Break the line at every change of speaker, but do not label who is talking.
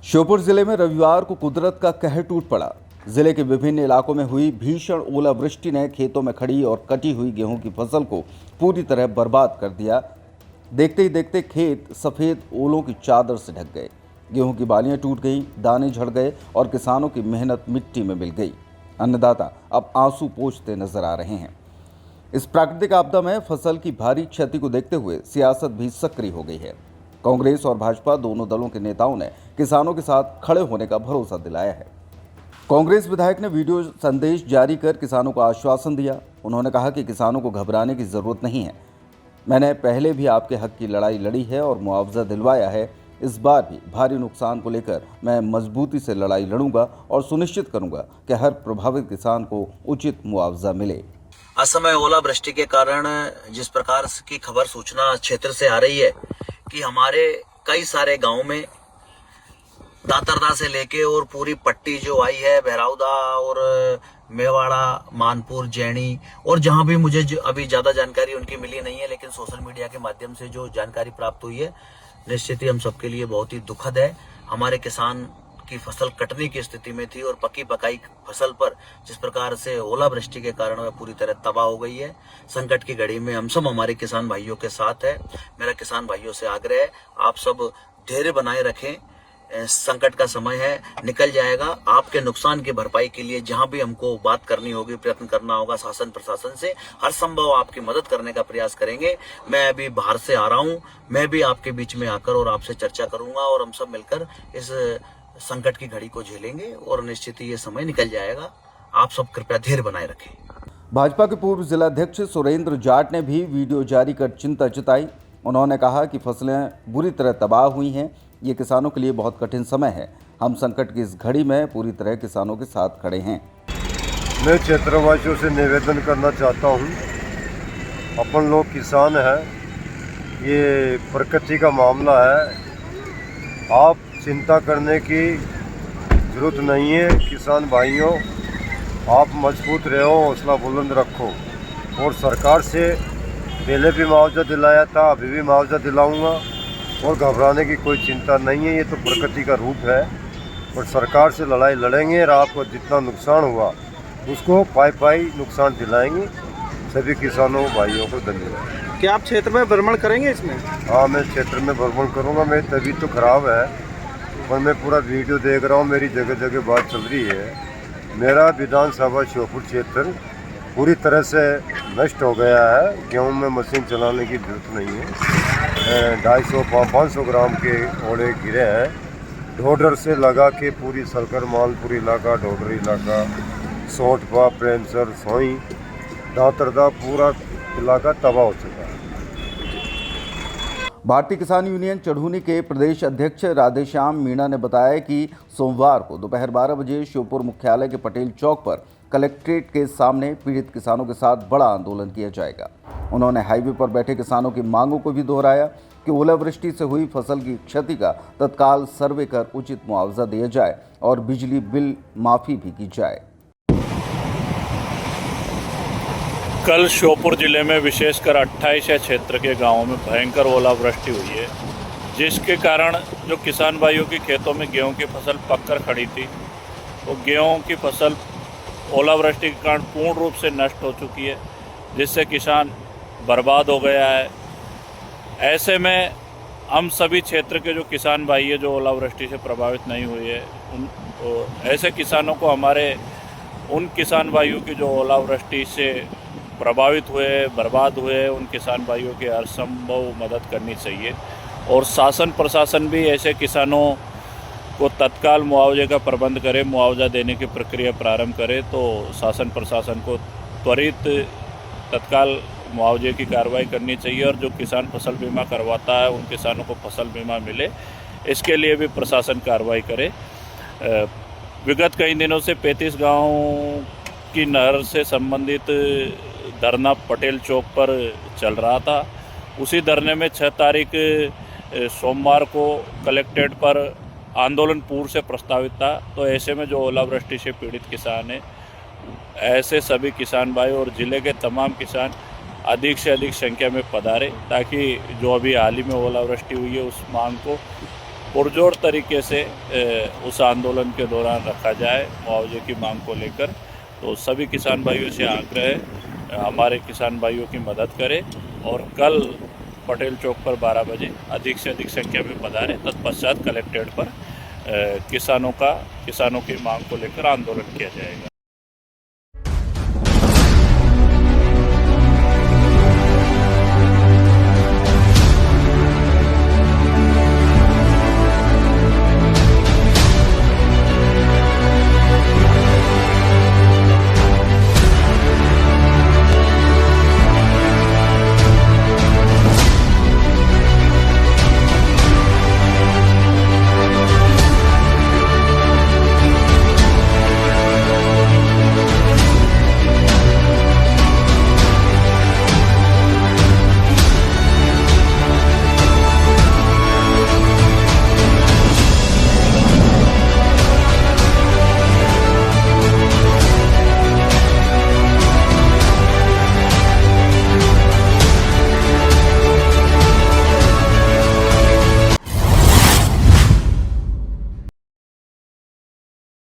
श्योपुर जिले में रविवार को कुदरत का कहर टूट पड़ा। जिले के विभिन्न इलाकों में हुई भीषण ओलावृष्टि ने खेतों में खड़ी और कटी हुई गेहूं की फसल को पूरी तरह बर्बाद कर दिया। देखते ही देखते खेत सफेद ओलों की चादर से ढक गए। गेहूं की बालियां टूट गईं, दाने झड़ गए और किसानों की मेहनत मिट्टी में मिल गई। अन्नदाता अब आंसू पोंछते नजर आ रहे हैं। इस प्राकृतिक आपदा में फसल की भारी क्षति को देखते हुए सियासत भी सक्रिय हो गई है। कांग्रेस और भाजपा दोनों दलों के नेताओं ने किसानों के साथ खड़े होने का भरोसा दिलाया है। कांग्रेस विधायक ने वीडियो संदेश जारी कर किसानों को आश्वासन दिया। उन्होंने कहा कि किसानों को घबराने की जरूरत नहीं है। मैंने पहले भी आपके हक की लड़ाई लड़ी है और मुआवजा दिलवाया है। इस बार भी भारी नुकसान को लेकर मैं मजबूती से लड़ाई लड़ूंगा और सुनिश्चित करूंगा कि हर प्रभावित किसान को उचित मुआवजा मिले।
असमय ओलावृष्टि के कारण जिस प्रकार की खबर सूचना क्षेत्र से आ रही है कि हमारे कई सारे गांव में दातरदा से लेके और पूरी पट्टी जो आई है बहराउदा और मेवाड़ा, मानपुर, जैनी और जहां भी मुझे अभी ज्यादा जानकारी उनकी मिली नहीं है, लेकिन सोशल मीडिया के माध्यम से जो जानकारी प्राप्त हुई है निश्चित ही हम सबके लिए बहुत ही दुखद है। हमारे किसान की फसल कटने की स्थिति में थी और पकी पकाई फसल पर जिस प्रकार से ओलावृष्टि के कारण वह पूरी तरह तबाह हो गई है। संकट की घड़ी में हम सब हमारे किसान भाइयों के साथ है। मेरा किसान भाइयों से आग्रह है, आप सब धैर्य बनाए रखें। संकट का समय है, निकल जाएगा। आपके नुकसान की भरपाई के लिए जहां भी हमको बात करनी होगी, प्रयत्न करना होगा शासन प्रशासन से, हर संभव आपकी मदद करने का प्रयास करेंगे। मैं अभी बाहर से आ रहा हूं, मैं भी आपके बीच में आकर और आपसे चर्चा करूंगा और हम सब मिलकर इस संकट की घड़ी को झेलेंगे और निश्चित ही ये समय निकल जाएगा। आप सब कृपया धैर्य बनाए रखें।
भाजपा के पूर्व जिलाध्यक्ष सुरेंद्र जाट ने भी वीडियो जारी कर चिंता जताई। उन्होंने कहा कि फसलें बुरी तरह तबाह हुई हैं। ये किसानों के लिए बहुत कठिन समय है। हम संकट की इस घड़ी में पूरी तरह किसानों के साथ खड़े हैं।
मैं क्षेत्रवासियों से निवेदन करना चाहता हूँ, अपन लोग किसान हैं, ये प्रकृति का मामला है। आप चिंता करने की ज़रूरत नहीं है। किसान भाइयों, आप मजबूत रहो, हौसला बुलंद रखो। और सरकार से पहले भी मुआवजा दिलाया था, अभी भी मुआवजा दिलाऊंगा और घबराने की कोई चिंता नहीं है। ये तो प्रकृति का रूप है और सरकार से लड़ाई लड़ेंगे और आपको जितना नुकसान हुआ उसको पाई नुकसान दिलाएंगे। सभी किसानों भाइयों को धन्यवाद।
क्या आप क्षेत्र में भ्रमण करेंगे इसमें?
हाँ, मैं क्षेत्र में भ्रमण करूँगा। मेरी तबीयत तो खराब है पर मैं पूरा वीडियो देख रहा हूँ। मेरी जगह जगह बात चल रही है। मेरा विधानसभा श्योपुर क्षेत्र पूरी तरह से नष्ट हो गया है। गेहूं में मशीन चलाने की जरूरत नहीं है। 250-500 ग्राम के ओले गिरे हैं। ढोडर से लगा के पूरी सलकर मालपुर इलाका, ढोडर इलाका, सोटपा, प्रेमसर, सोई, दातरदा, पूरा इलाका तबाह हो चुका है।
भारतीय किसान यूनियन चढ़ूनी के प्रदेश अध्यक्ष राधेश्याम मीणा ने बताया कि सोमवार को दोपहर 12 बजे श्योपुर मुख्यालय के पटेल चौक पर कलेक्ट्रेट के सामने पीड़ित किसानों के साथ बड़ा आंदोलन किया जाएगा। उन्होंने हाईवे पर बैठे किसानों की मांगों को भी दोहराया कि ओलावृष्टि से हुई फसल की क्षति का तत्काल सर्वे कर उचित मुआवजा दिया जाए और बिजली बिल माफ़ी भी की जाए।
कल श्योपुर जिले में विशेषकर 28 क्षेत्र के गांवों में भयंकर ओलावृष्टि हुई है, जिसके कारण जो किसान भाइयों के खेतों में गेहूं की फसल पककर खड़ी थी, वो गेहूं की फसल ओलावृष्टि के कारण पूर्ण रूप से नष्ट हो चुकी है, जिससे किसान बर्बाद हो गया है। ऐसे में हम सभी क्षेत्र के जो किसान भाई है जो ओलावृष्टि से प्रभावित नहीं हुए हैं, ऐसे किसानों को हमारे उन किसान भाइयों की जो ओलावृष्टि से प्रभावित हुए, बर्बाद हुए, उन किसान भाइयों की हर संभव मदद करनी चाहिए। और शासन प्रशासन भी ऐसे किसानों को तत्काल मुआवजे का प्रबंध करे, मुआवजा देने की प्रक्रिया प्रारंभ करे। तो शासन प्रशासन को त्वरित तत्काल मुआवजे की कार्रवाई करनी चाहिए और जो किसान फसल बीमा करवाता है उन किसानों को फसल बीमा मिले, इसके लिए भी प्रशासन कार्रवाई करे। विगत कई दिनों से 35 गाँव की नहर से संबंधित धरना पटेल चौक पर चल रहा था। उसी धरने में 6 तारीख सोमवार को कलेक्ट्रेट पर आंदोलन पूर्व से प्रस्तावित था। तो ऐसे में जो ओलावृष्टि से पीड़ित किसान हैं, ऐसे सभी किसान भाई और ज़िले के तमाम किसान अधिक से अधिक संख्या में पधारे, ताकि जो अभी हाल ही में ओलावृष्टि हुई है उस मांग को पुरजोर तरीके से उस आंदोलन के दौरान रखा जाए मुआवजे की मांग को लेकर। तो सभी किसान भाइयों से आग्रह है हमारे किसान भाइयों की मदद करें और कल पटेल चौक पर 12 बजे अधिक से अधिक संख्या में पधारें। तत्पश्चात कलेक्ट्रेट पर किसानों की मांग को लेकर आंदोलन किया जाएगा।